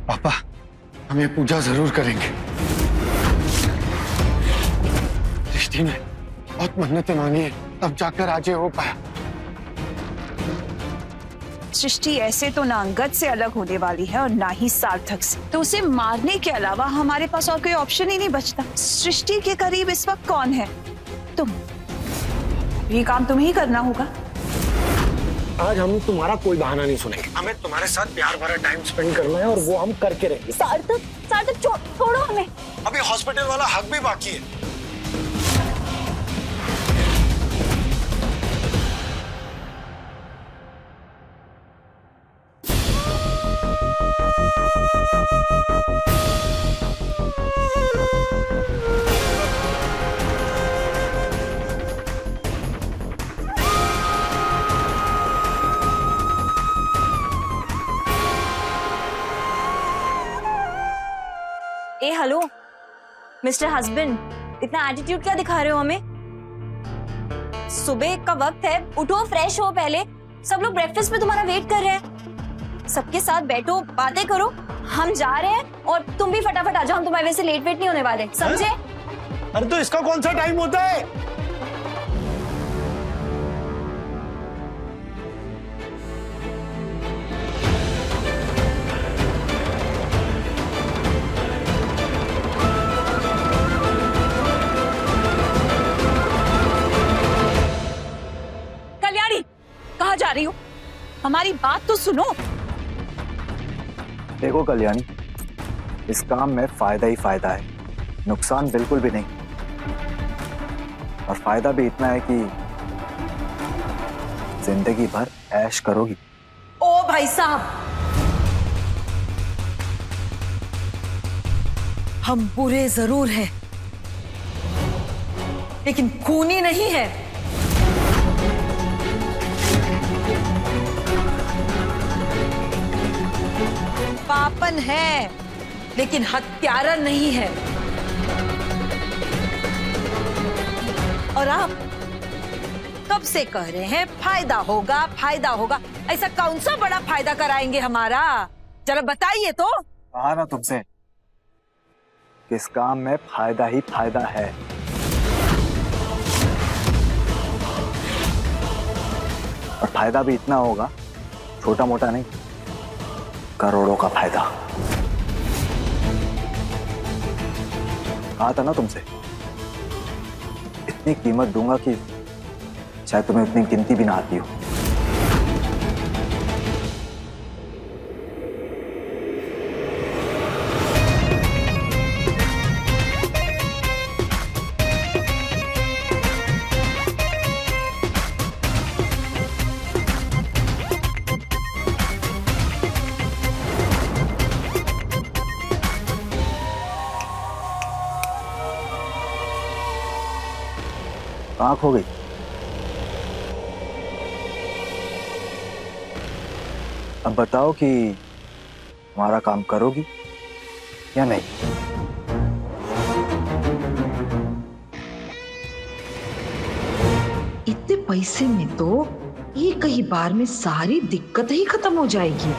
पापा हम ये पूजा जरूर करेंगे। सृष्टि ने बहुत मन्नतें मांगी है, तब जाकर आज ये हो पाया। सृष्टि ऐसे तो ना अंगद से अलग होने वाली है और ना ही सार्थक से, तो उसे मारने के अलावा हमारे पास और कोई ऑप्शन ही नहीं बचता। सृष्टि के करीब इस वक्त कौन है? तुम। ये काम तुम्हें ही करना होगा। आज हम तुम्हारा कोई बहाना नहीं सुनेंगे। हमें तुम्हारे साथ प्यार भरा टाइम स्पेंड करना है और वो हम करके रहेंगे। सार्थक छोड़ो हमें। अभी हॉस्पिटल वाला हक भी बाकी है। ए हेलो मिस्टर हस्बैंड, इतना एटीट्यूड क्या दिखा रहे हो हमें? सुबह का वक्त है, उठो फ्रेश हो पहले। सब लोग ब्रेकफास्ट पे तुम्हारा वेट कर रहे हैं। सबके साथ बैठो, बातें करो। हम जा रहे हैं और तुम भी फटाफट आ जाओ, हम तुम्हारी वजह से लेट वेट नहीं होने वाले, समझे? अरे तो इसका कौन सा टाइम होता है? कल्याणी, कहाँ जा रही हो? हमारी बात तो सुनो। देखो कल्याणी, इस काम में फायदा ही फायदा है, नुकसान बिल्कुल भी नहीं। और फायदा भी इतना है कि जिंदगी भर ऐश करोगी। ओ भाई साहब, हम बुरे जरूर हैं, लेकिन खूनी नहीं है। पापन है, लेकिन हत्यारा नहीं है। और आप कब से कह रहे हैं फायदा होगा, फायदा होगा। ऐसा कौन सा बड़ा फायदा कराएंगे हमारा? जरा बताइए तो। कहा ना तुमसे, इस काम में फायदा ही फायदा है। और फायदा भी इतना होगा, छोटा मोटा नहीं, करोड़ों का फायदा। कहा था ना तुमसे, इतनी कीमत दूंगा कि शायद तुम्हें इतनी गिनती भी ना आती हो। आंख हो गई। अब बताओ कि हमारा काम करोगी या नहीं? इतने पैसे में तो एक ही बार में सारी दिक्कत ही खत्म हो जाएगी।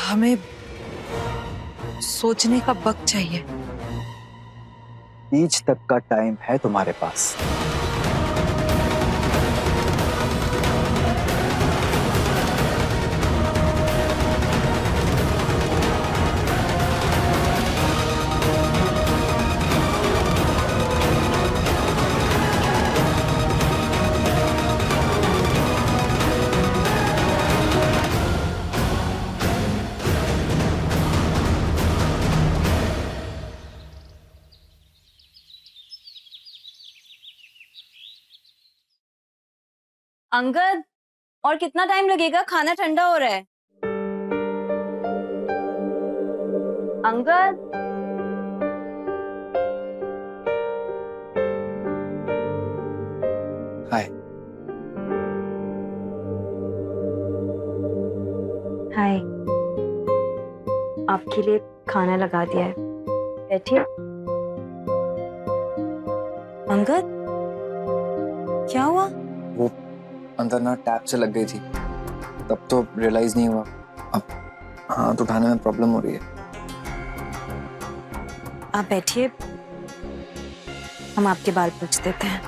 हमें सोचने का वक्त चाहिए। तीज तक का टाइम है तुम्हारे पास। अंगद, और कितना टाइम लगेगा? खाना ठंडा हो रहा है। अंगद, हाय। हाय। आपके लिए खाना लगा दिया है, बैठिए। अंगद, क्या हुआ? वो अंदर ना टैप से लग गई थी, तब तो रियलाइज नहीं हुआ, अब हाथ उठाने में प्रॉब्लम हो रही है। आप बैठिए, हम आपके बाल पूछ देते हैं।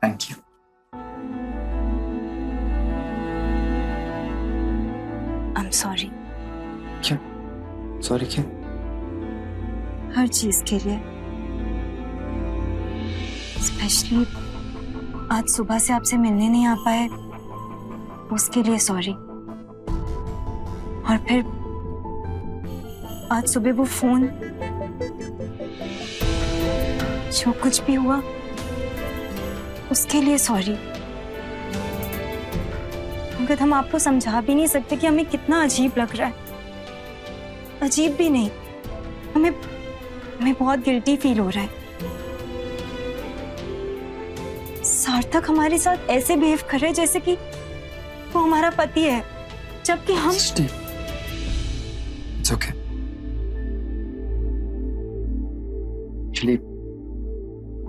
Thank you. I am sorry. क्यों सॉरी? क्यों? हर चीज के लिए, स्पेशली आज सुबह से आपसे मिलने नहीं आ पाए उसके लिए सॉरी। और फिर आज सुबह वो फोन, जो कुछ भी हुआ उसके लिए सॉरी। मगर हम आपको समझा भी नहीं सकते कि हमें कितना अजीब लग रहा है। अजीब भी नहीं, हमें बहुत गिल्टी फील हो रहा है। सार्थक हमारे साथ ऐसे बिहेव कर रहे हैं जैसे कि वो हमारा पति है, जबकि हम It's okay. Actually,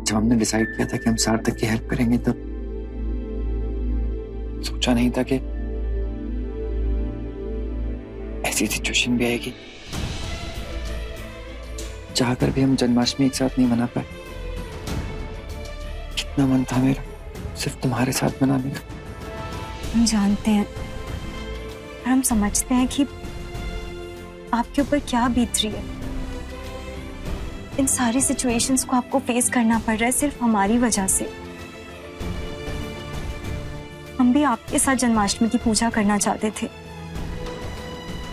जब हमने डिसाइड किया था कि हम सार्थक की हेल्प करेंगे तब सोचा नहीं था कि ऐसी सिचुएशन भी आएगी। चाहकर भी हम जन्माष्टमी एक साथ नहीं मना पाए। कितना मन था मेरा सिर्फ तुम्हारे साथ मनाने का। हम जानते हैं और हम समझते हैं कि आपके ऊपर क्या बीत रही है। इन सारी सिचुएशंस को आपको फेस करना पड़ रहा है सिर्फ हमारी वजह से। हम भी आपके साथ जन्माष्टमी की पूजा करना चाहते थे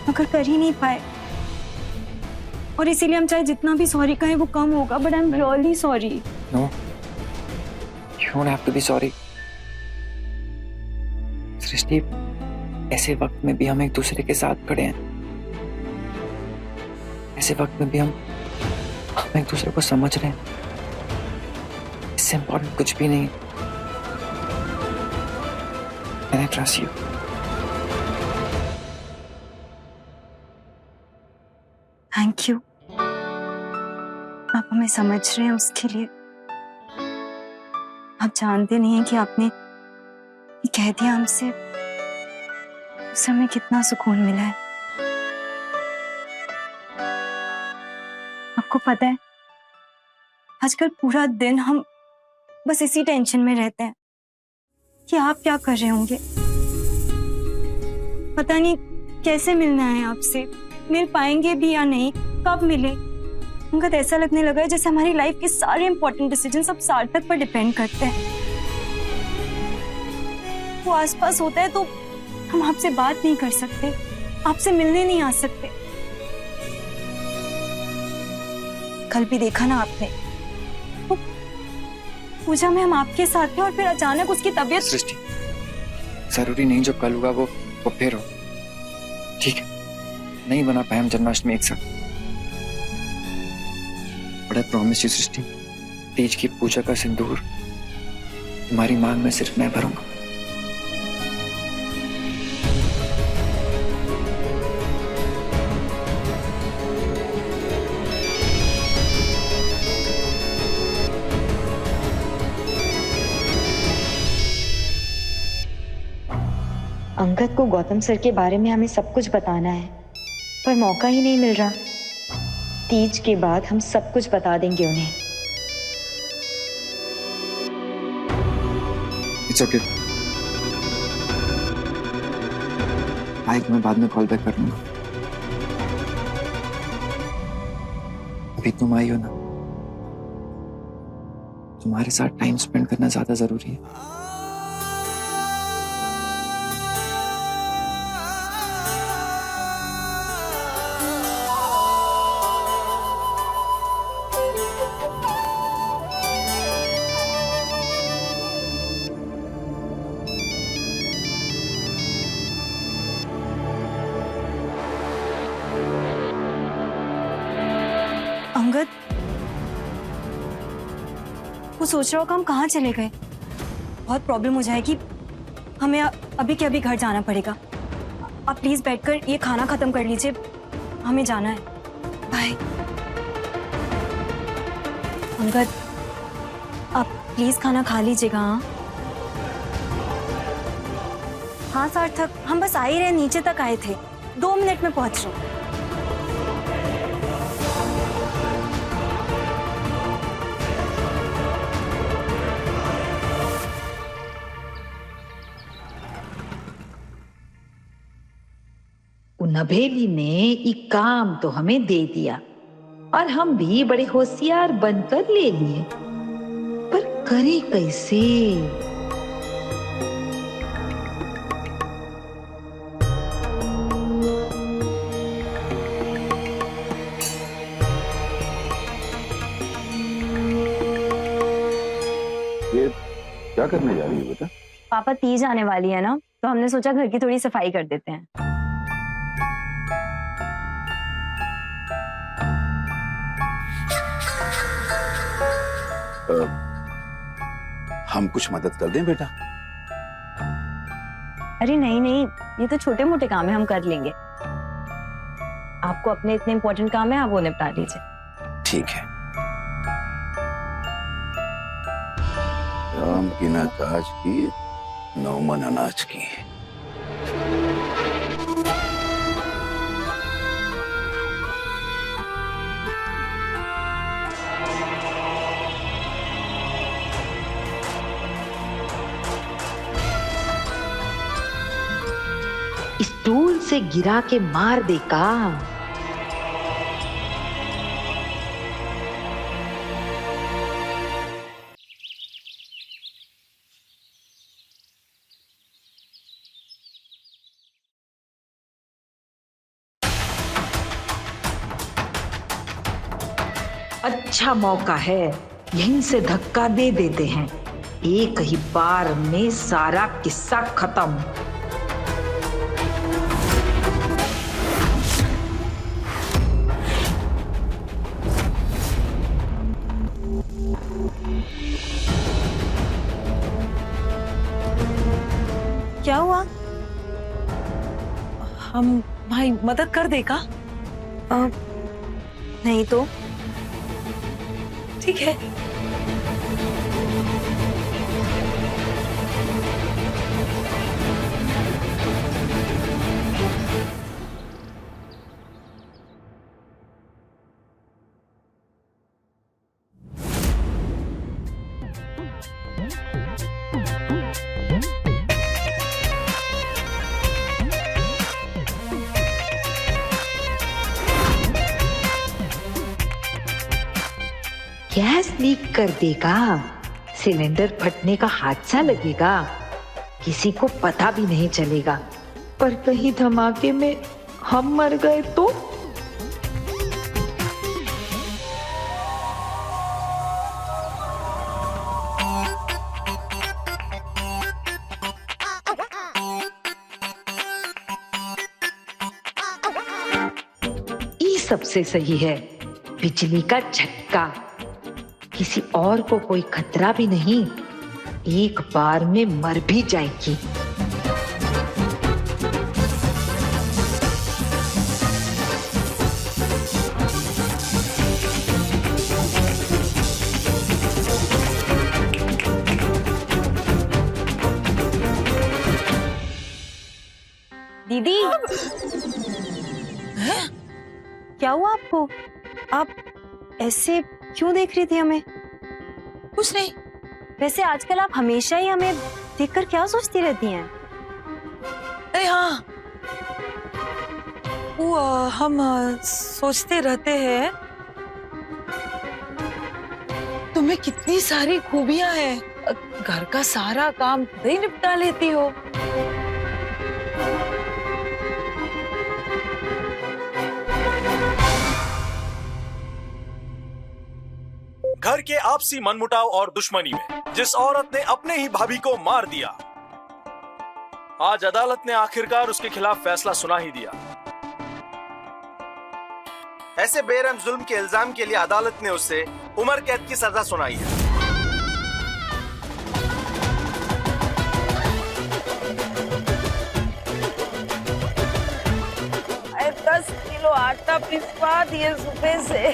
मगर कर ही नहीं पाए, और इसीलिए हम चाहे जितना भी सॉरी कहें वो कम होगा। But I am really sorry. No, you don't have to be sorry. सृष्टि, ऐसे वक्त में भी हम एक दूसरे के साथ खड़े हैं। ऐसे वक्त में भी हम एक दूसरे को समझ रहे हैं। इससे इम्पोर्टेंट कुछ भी नहीं। Can I trust you? Thank you. आप हमें समझ रहे हैं उसके लिए। आप जानते नहीं हैं कि आपने ये कह दिया हमसे, उससे हमें कितना सुकून मिला है। आपको पता है, आजकल पूरा दिन हम बस इसी टेंशन में रहते हैं कि आप क्या कर रहे होंगे। पता नहीं कैसे मिलना है आपसे, मिल पाएंगे भी या नहीं, कब मिले। अंगद, ऐसा लगने लगा है जैसे हमारी लाइफ के सारे इंपॉर्टेंट डिसीजन सब सार्थक पर डिपेंड करते हैं। वो आसपास होता है तो हम आपसे बात नहीं कर सकते, आपसे मिलने नहीं आ सकते। कल भी देखा ना आपने, वो पूजा में हम आपके साथ थे और फिर अचानक उसकी तबीयत। सृष्टि, जरूरी नहीं जो कल होगा वो फिर हो, ठीक है? नहीं बना पाए हम जन्माष्टमी एक साथ, बट आई प्रॉमिस यू सृष्टि, तीज की पूजा का सिंदूर तुम्हारी मांग में सिर्फ मैं भरूंगा। अंगद को गौतम सर के बारे में हमें सब कुछ बताना है, पर मौका ही नहीं मिल रहा। तीज के बाद हम सब कुछ बता देंगे उन्हें। इट्स ओके, आइक मैं बाद में कॉल बैक कर लूंगा। अभी तुम आई हो ना, तुम्हारे साथ टाइम स्पेंड करना ज्यादा जरूरी है। अंगद, वो सोच रहा होगा हम कहाँ चले गए। बहुत प्रॉब्लम हो जाएगी, हमें अभी के अभी घर जाना पड़ेगा। आप प्लीज बैठकर ये खाना खत्म कर लीजिए, हमें जाना है। बाय। अंगद, आप प्लीज खाना खा लीजिएगा। हाँ सार्थक, हम बस आ ही रहे, नीचे तक आए थे, 2 मिनट में पहुंच रहे। नभेली ने ये काम तो हमें दे दिया और हम भी बड़े होशियार बनकर ले लिए, पर करे कैसे? ये क्या करने जा रही है बेटा? पापा, तीज आने वाली है ना, तो हमने सोचा घर की थोड़ी सफाई कर देते हैं। हम कुछ मदद कर दें बेटा? अरे नहीं नहीं, ये तो छोटे मोटे काम है, हम कर लेंगे। आपको अपने इतने इम्पोर्टेंट काम है, आप वो निपटा लीजिए। ठीक है। राम की ना काज की, नौ मन अनाज की। स्टूल से गिरा के मार दे का। अच्छा मौका है, यहीं से धक्का दे देते हैं, एक ही बार में सारा किस्सा खत्म। क्या हुआ? हम भाई मदद कर देगा? नहीं तो ठीक है। गैस लीक कर देगा, सिलेंडर फटने का हादसा लगेगा, किसी को पता भी नहीं चलेगा। पर कहीं धमाके में हम मर गए तो? ये सबसे सही है, बिजली का झटका। किसी और को कोई खतरा भी नहीं, एक बार में मर भी जाएगी। दीदी, क्या हुआ आपको? आप ऐसे क्यों देख रही थी हमें? कुछ नहीं। वैसे आजकल आप हमेशा ही हमें देखकर क्या सोचती रहती हैं? अरे हाँ, वो हम सोचते रहते हैं तुम्हें कितनी सारी खूबियां हैं, घर का सारा काम खुद ही निपटा लेती हो। घर के आपसी मनमुटाव और दुश्मनी में जिस औरत ने अपने ही भाभी को मार दिया, आज अदालत ने आखिरकार उसके खिलाफ फैसला सुना ही दिया। ऐसे बेरहम जुल्म के इल्जाम के लिए अदालत ने उसे उम्र कैद की सजा सुनाई है। 10 किलो आटा पिसवा दिए सुबह से,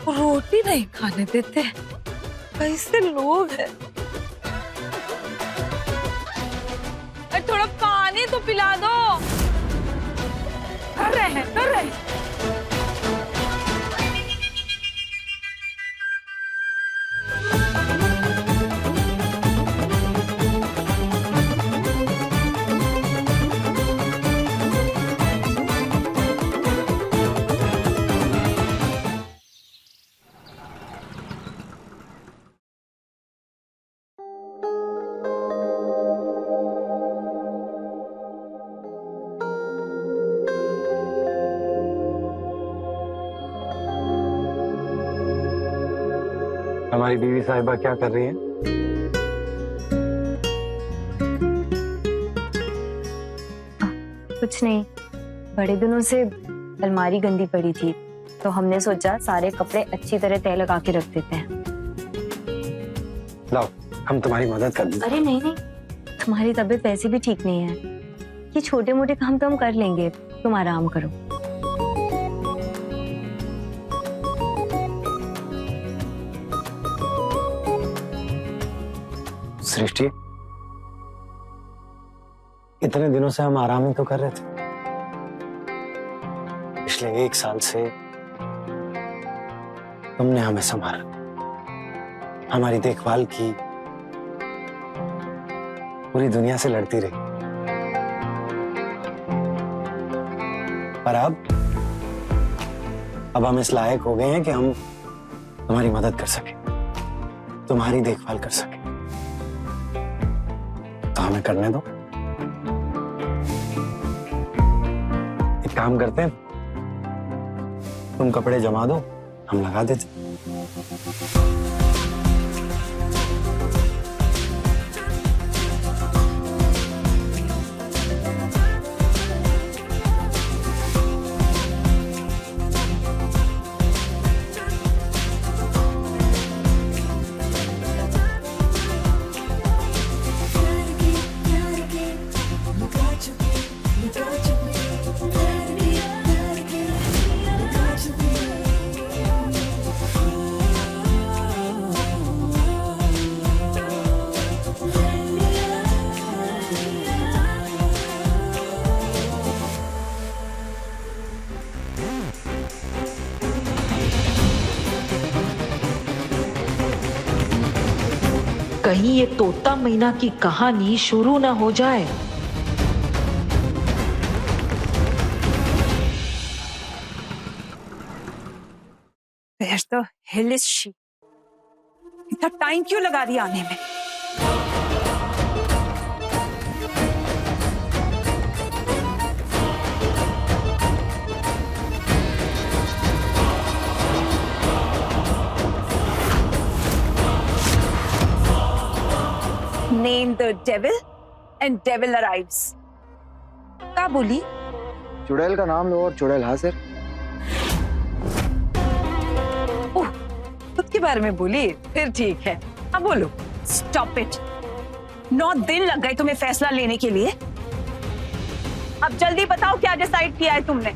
रोटी नहीं खाने देते। कैसे लोग हैं? अरे थोड़ा पानी तो पिला दो। कर रहे हैं, कर रहे हैं। हमारी बीवी साहिबा क्या कर रही है? कुछ नहीं, बड़े दिनों से अलमारी गंदी पड़ी थी तो हमने सोचा सारे कपड़े अच्छी तरह तय लगा के रख देते हैं। लाओ, हम तुम्हारी मदद कर दें। अरे नहीं नहीं, तुम्हारी तबीयत वैसे भी ठीक नहीं है, ये छोटे मोटे काम तो हम कर लेंगे, तुम आराम करो। सृष्टि, इतने दिनों से हम आराम ही तो कर रहे थे। पिछले 1 साल से तुमने हमें संभाला, हमारी देखभाल की, पूरी दुनिया से लड़ती रही। पर अब हम इस लायक हो गए हैं कि हम तुम्हारी मदद कर सके, तुम्हारी देखभाल कर सके। तो हमें करने दो। एक काम करते हैं, तुम कपड़े जमा दो, हम लगा देते। कहीं ये तोता मैना की कहानी शुरू ना हो जाए। Where the hell is she? इतना टाइम क्यों लगा रही आने में? Name the devil and devil arrives. क्या बोली? चुड़ैल का नाम लो और चुड़ैल हाजिर। खुद के बारे में बोली, फिर ठीक है। अब बोलो। Stop it. 9 दिन लग गए तुम्हें फैसला लेने के लिए। अब जल्दी बताओ क्या डिसाइड किया है तुमने?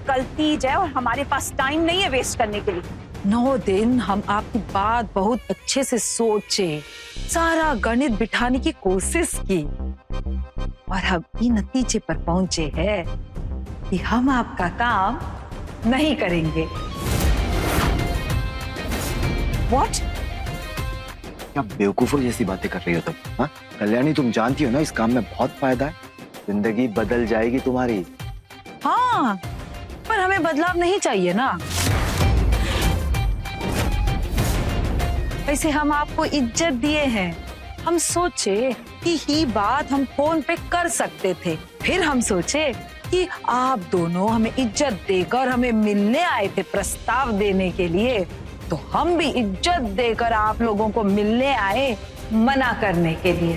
कल तीज है और हमारे पास टाइम नहीं है वेस्ट करने के लिए। 9 दिन हम आपकी बात बहुत अच्छे से सोचे, सारा गणित बिठाने की कोशिश की और अब ये नतीजे पर पहुंचे हैं कि हम आपका काम नहीं करेंगे। What? क्या बेवकूफों जैसी बातें कर रही हो तुम? हाँ कल्याणी, तुम जानती हो ना इस काम में बहुत फायदा है, जिंदगी बदल जाएगी तुम्हारी। हाँ, पर हमें बदलाव नहीं चाहिए ना। वैसे हम आपको इज्जत दिए हैं, हम सोचे कि ये बात हम फोन पे कर सकते थे, फिर हम सोचे कि आप दोनों हमें इज्जत देकर हमें मिलने आए थे प्रस्ताव देने के लिए, तो हम भी इज्जत देकर आप लोगों को मिलने आए मना करने के लिए।